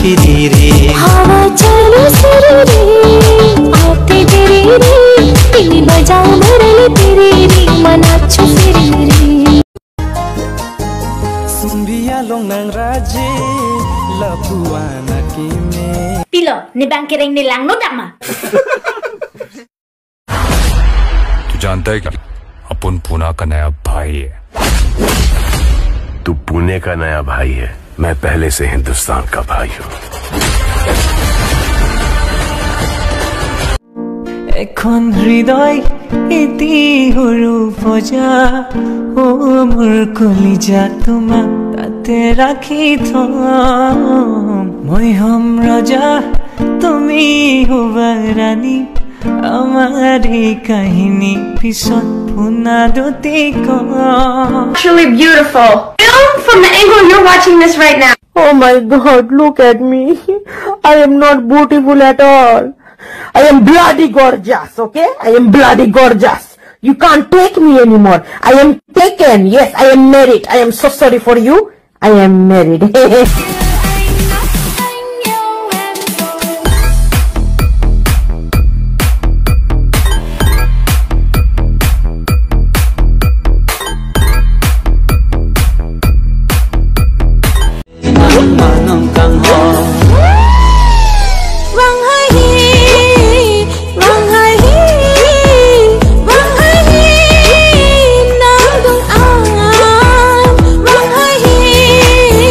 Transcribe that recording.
Free रे हवा चले सिरी रे आते तेरी रे तिमी बजाऊ मुरली तेरी रे मनाच्छु फिरी रे सुम्बिया लोंग नang raje lapuana kime Tilo ni bangkireng ni lang no dama तू जानता है क्या अपन पूना का नया भाई है। तू पुणे का नया भाई है, मैं पहले से हिंदुस्तान का भाई हूँ। এখন হৃদয় ইতি হৰু পজা ও মোৰ কলিজা তোমাক তাতে ৰাখি থম মই হম ৰজা তুমি হবা ৰাণী আমাৰ এই কাহিনী পিছত পুনা দুটি কম Actually beautiful. Film from the angle you're watching this right now. Oh my God, look at me. I am not beautiful at all. I am bloody gorgeous, okay? I am bloody gorgeous. You can't take me anymore. I am taken. Yes, I am married. I am so sorry for you. I am married.